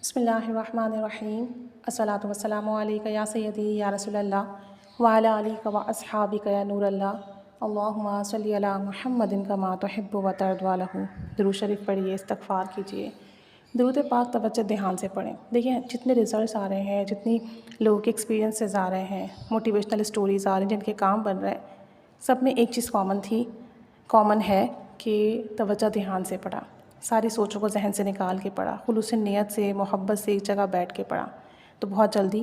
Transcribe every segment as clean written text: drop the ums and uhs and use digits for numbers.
बिस्मिल्लाहिर्रहमानिर्रहीम। अस्सलातु वस्सलामु अलैका या सय्यदी या रसूलल्लाह व अला आलिका व अस्हाबिका या नूरल्लाह। अल्लाहुम्मा सल्लि अला मुहम्मदिन कमा तुहिब्बु व तर्दा लहू। दुरूद शरीफ पढ़िए, इस्तग़फ़ार कीजिए। दुरूद पाक तवज्जो ध्यान से पढ़ें। देखिए जितने रिज़ल्ट्स आ रहे हैं, जितनी लोगों के एक्सपीरियंसेस आ रहे हैं, मोटिवेशनल स्टोरीज़ आ रही हैं, जिनके काम बन रहे हैं, सब में एक चीज़ कॉमन है कि तवज्जो ध्यान से पढ़ा, सारी सोचों को जहन से निकाल के पढ़ा, खुलूस नियत से, मोहब्बत से एक जगह बैठ के पढ़ा, तो बहुत जल्दी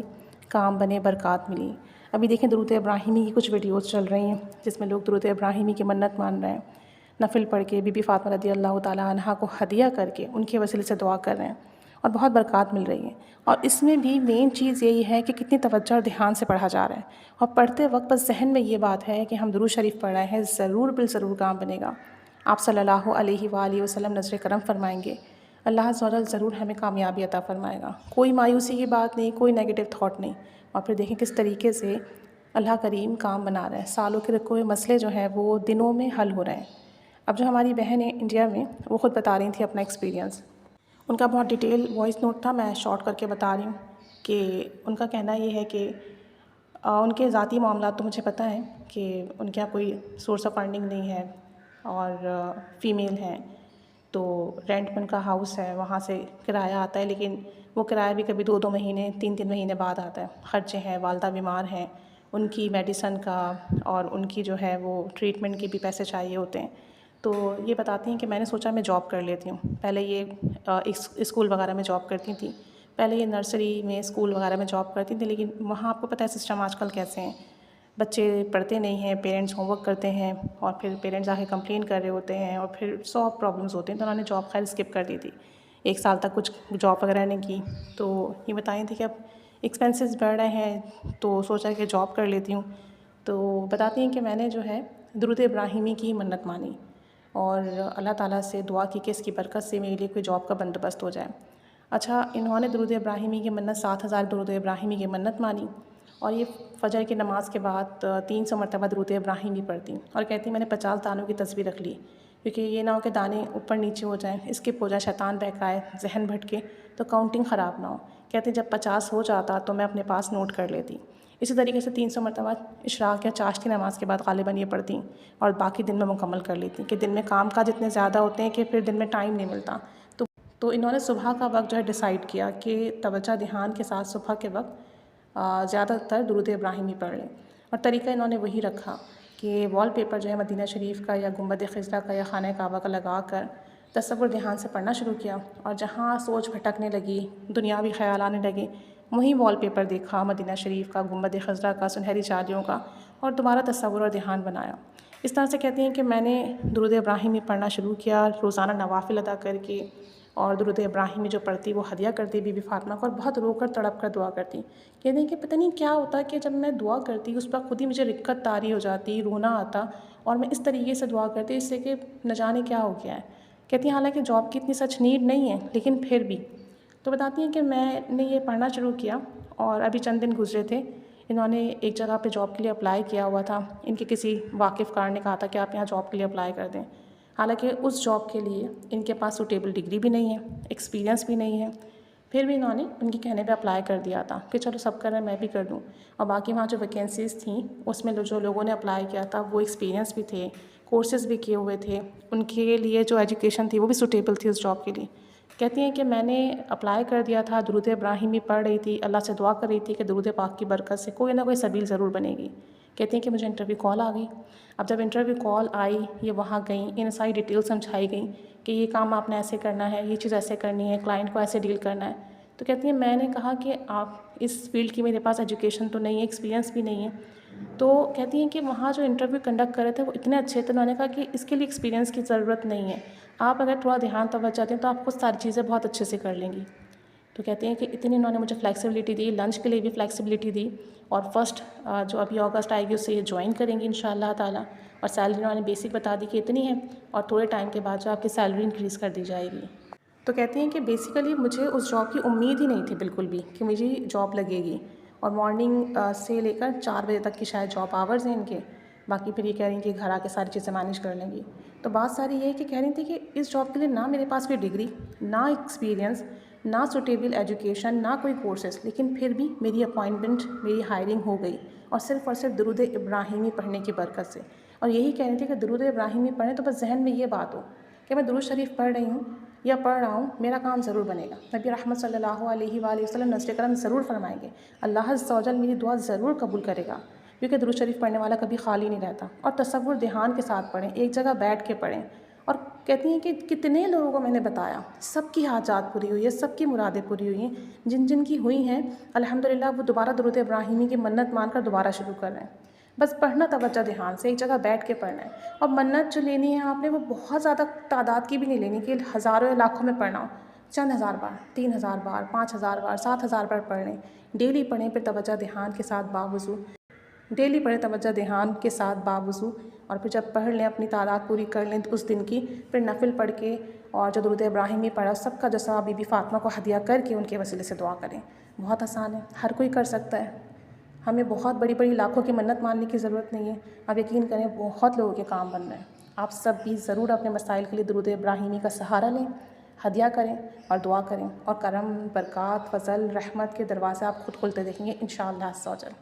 काम बने, बरक़ात मिली। अभी देखें दुरूद इब्राहिमी की कुछ वीडियोज़ चल रही हैं जिसमें लोग दुरूद इब्राहिमी की मन्नत मान रहे हैं, नफ़िल पढ़ के बीबी फ़ातिमा रज़ियल्लाहु ताला अन्हा को हदिया करके उनके वसीले से दुआ कर रहे हैं और बहुत बरक़ात मिल रही है। और इसमें भी मेन चीज़ यही है कि कितनी तवज्जो और ध्यान से पढ़ा जा रहा है, और पढ़ते वक्त बस जहन में ये बात है कि हम दुरूद शरीफ पढ़ रहे हैं, ज़रूर बिल ज़रूर काम बनेगा। आप सल्लल्लाहु अलैहि वसल्लम नज़र करम फरमाएंगे, अल्लाह ज़रूर हमें कामयाबी अता फरमाएगा। कोई मायूसी की बात नहीं, कोई नेगेटिव थॉट नहीं। और फिर देखें किस तरीके से अल्लाह करीम काम बना रहा है, सालों के रखे हुए मसले जो हैं वो दिनों में हल हो रहे हैं। अब जो हमारी बहन है इंडिया में, वो ख़ुद बता रही थी अपना एक्सपीरियंस। उनका बहुत डिटेल वॉइस नोट था, मैं शॉर्ट करके बता रही हूँ कि उनका कहना ये है कि उनके ज़ाती मामलात तो मुझे पता है कि उनके यहाँ कोई सोर्स ऑफ अर्निंग नहीं है और फ़ीमेल हैं, तो रेंट में उनका हाउस है, वहाँ से किराया आता है, लेकिन वो किराया भी कभी 2-2 महीने 3-3 महीने बाद आता है। ख़र्चे हैं, वालदा बीमार हैं, उनकी मेडिसन का और उनकी जो है वो ट्रीटमेंट के भी पैसे चाहिए होते हैं। तो ये बताती हैं कि मैंने सोचा मैं जॉब कर लेती हूँ। पहले ये स्कूल वगैरह में जॉब करती थी, पहले ये नर्सरी में, स्कूल वगैरह में जॉब करती थी, लेकिन वहाँ आपको पता है सिस्टम आजकल कैसे हैं, बच्चे पढ़ते नहीं हैं, पेरेंट्स होमवर्क करते हैं और फिर पेरेंट्स आके कंप्लेन कर रहे होते हैं और फिर 100 प्रॉब्लम्स होते हैं। तो उन्होंने जॉब खैर स्किप कर दी थी, 1 साल तक कुछ जॉब वगैरह नहीं की। तो ये बताई थी कि अब एक्सपेंसेस बढ़ रहे हैं तो सोचा कि जॉब कर लेती हूँ। तो बताती हैं कि मैंने जो है दुरूद इब्राहिमी की मन्नत मानी और अल्लाह ताला से दुआ की कि इसकी बरकत से मेरे लिए कोई जॉब का बंदोबस्त हो जाए। अच्छा, इन्होंने दुरूद इब्राहिमी की मन्नत 7000 दुरूद इब्राहिमी की मन्नत मानी और ये फ़जर की नमाज़ के बाद 300 मरतबा दुरूद इब्राहिमी पढ़ती और कहती मैंने 50 दानों की तस्बीह रख ली, क्योंकि ये ना हो कि दाने ऊपर नीचे हो जाएं, स्किप हो जाए, शैतान बहकाए, जहन भटके, तो काउंटिंग ख़राब ना हो। कहते जब 50 हो जाता तो मैं अपने पास नोट कर लेती। इसी तरीके से 300 मरतबा इशराक़ या चाश की नमाज़ के बाद ग़ालिबन ये पढ़ती और बाकी दिन में मुकम्मल कर लेती कि दिन में काम काज इतने ज़्यादा होते हैं कि फिर दिन में टाइम नहीं मिलता। तो इन्होंने सुबह का वक्त जो है डिसाइड किया कि तवज्जो ध्यान के साथ सुबह के वक्त ज़्यादातर दुरूद इब्राहिमी पढ़ लें, और तरीका इन्होंने वही रखा कि वॉलपेपर जो है मदीना शरीफ का या गुंबद ख़िज़रा का या खाना काबा का लगा कर तसव्वुर ध्यान से पढ़ना शुरू किया, और जहाँ सोच भटकने लगी, दुनियावी ख़याल आने लगे, वहीं वॉलपेपर देखा मदीना शरीफ का, गुंबद ख़िज़रा का, सुनहरी चादियों का, और दोबारा तसव्वुर और ध्यान बनाया। इस तरह से कहती हैं कि मैंने दुरूद इब्राहिमी पढ़ना शुरू किया, रोज़ाना नवाफ़िल अदा करके, और दुरूद इब्राहिमी जो पढ़ती वो हदिया करती बीबी फ़ातिमा को, और बहुत रोकर तड़प कर दुआ करती। कहते हैं कि पता नहीं क्या होता कि जब मैं दुआ करती उस पर खुद ही मुझे रिक्कत तारी हो जाती, रोना आता, और मैं इस तरीके से दुआ करती इससे कि न जाने क्या हो गया है। कहती हैं हालांकि जॉब की इतनी सच नीड नहीं है, लेकिन फिर भी। तो बताती हैं कि मैंने ये पढ़ना शुरू किया और अभी चंद दिन गुजरे थे, इन्होंने एक जगह पे जॉब के लिए अप्लाई किया हुआ था। इनके किसी वाकिफ़ कार ने कहा था कि आप यहाँ जॉब के लिए अप्लाई कर दें। हालांकि उस जॉब के लिए इनके पास सूटेबल डिग्री भी नहीं है, एक्सपीरियंस भी नहीं है, फिर भी इन्होंने उनके कहने पे अप्लाई कर दिया था कि चलो सब कर रहे हैं मैं भी कर दूं। और बाकी वहाँ जो वैकेंसीज़ थी उसमें जो लोगों ने अप्लाई किया था वो एक्सपीरियंस भी थे, कोर्सेज़ भी किए हुए थे, उनके लिए जो एजुकेशन थी वो भी सूटेबल थी उस जॉब के लिए। कहती हैं कि मैंने अप्लाई कर दिया था, दुरूद इब्राहिमी पढ़ रही थी, अल्लाह से दुआ कर रही थी कि दुरूद पाक की बरकत से कोई ना कोई सबील ज़रूर बनेगी। कहती हैं कि मुझे इंटरव्यू कॉल आ गई। अब जब इंटरव्यू कॉल आई, ये वहाँ गई, इन सारी डिटेल समझाई गई कि ये काम आपने ऐसे करना है, ये चीज़ ऐसे करनी है, क्लाइंट को ऐसे डील करना है। तो कहती हैं मैंने कहा कि आप इस फील्ड की मेरे पास एजुकेशन तो नहीं है, एक्सपीरियंस भी नहीं है। तो कहती हैं कि वहाँ जो इंटरव्यू कंडक्ट कर रहे थे वो इतने अच्छे थे, उन्होंने कहा कि इसके लिए एक्सपीरियंस की ज़रूरत नहीं है, आप अगर थोड़ा ध्यान तवज्जो दें तो आप खुद सारी चीज़ें बहुत अच्छे से कर लेंगी। तो कहते हैं कि इतनी इन्होंने मुझे फ्लेक्सिबिलिटी दी, लंच के लिए भी फ्लेक्सिबिलिटी दी, और फर्स्ट जो अभी अगस्त आएगी उससे ये ज्वाइन करेंगी इंशाअल्लाह ताला। और सैलरी उन्होंने बेसिक बता दी कि इतनी है, और थोड़े टाइम के बाद जो आपकी सैलरी इंक्रीज़ कर दी जाएगी। तो कहती हैं कि बेसिकली मुझे उस जॉब की उम्मीद ही नहीं थी बिल्कुल भी कि मुझे जॉब लगेगी, और मॉर्निंग से लेकर 4 बजे तक की शायद जॉब आवर्स हैं इनके, बाकी फिर ये कह रही हैं कि घर आके सारी चीज़ें मैनेज कर लेंगी। तो बात सारी ये है कि कह रही थी कि इस जॉब के लिए ना मेरे पास कोई डिग्री, ना एक्सपीरियंस, ना सूटेबल एजुकेशन, ना कोई कोर्सेज़, लेकिन फिर भी मेरी अपॉइंटमेंट, मेरी हायरिंग हो गई और सिर्फ़ दुरूद इब्राहिमी पढ़ने की बरकत से। और यही कह रही थी कि दुरूद इब्राहिमी पढ़ें तो बस जहन में ये बात हो कि मैं दुरूद शरीफ पढ़ रही हूँ या पढ़ रहा हूँ, मेरा काम ज़रूर बनेगा। नबी रहमत सल्लल्लाहु अलैहि वसल्लम नज़्र करम ज़रूर फरमाएंगे, अल्लाह अज़्ज़ा वजल मेरी दुआ ज़रूर कबूल करेगा, क्योंकि दुरूद शरीफ पढ़ने वाला कभी खाली नहीं रहता। और तसव्वुर ध्यान के साथ पढ़ें, एक जगह बैठ के पढ़ें। और कहती हैं कि कितने लोगों को मैंने बताया, सबकी हाजात पूरी हुई है, सबकी मुरादें पूरी हुई हैं। जिन जिन की हुई हैं अल्हम्दुलिल्लाह वो दोबारा दुरूद इब्राहिमी की मन्नत मानकर दोबारा शुरू कर रहे हैं। बस पढ़ना तवज्जो ध्यान से, एक जगह बैठ के पढ़ना है। और मन्नत जो लेनी है आपने वो बहुत ज़्यादा तादाद की भी नहीं लेनी कि हज़ारों या लाखों में पढ़ना हो। चंद हज़ार बार, 3000 बार, 5000 बार, 7000 बार पढ़ लें। डेली पढ़ें, फिर तवज्जो ध्यान के साथ बावुज़ू डेली पढ़ें, तवज्जो ध्यान के साथ बावुज़ू। और फिर जब पढ़ लें, अपनी तादाद पूरी कर लें उस दिन की, फिर नफिल पढ़ के और जो दुरूद इब्राहिमी पढ़ा सबका जैसा बीबी फ़ातिमा को हदिया करके उनके वसीले से दुआ करें। बहुत आसान है, हर कोई कर सकता है। हमें बहुत बड़ी बड़ी लाखों की मन्नत मानने की ज़रूरत नहीं है। आप यकीन करें बहुत लोगों के काम बन रहे हैं। आप सब भी ज़रूर अपने मसाइल के लिए दुरूद इब्राहिमी का सहारा लें, हदिया करें और दुआ करें, और करम, बरक़ात, फ़ज़ल, रहमत के दरवाज़े आप खुद खुलते देखेंगे इंशाअल्लाह अज़्ज़ा वजल।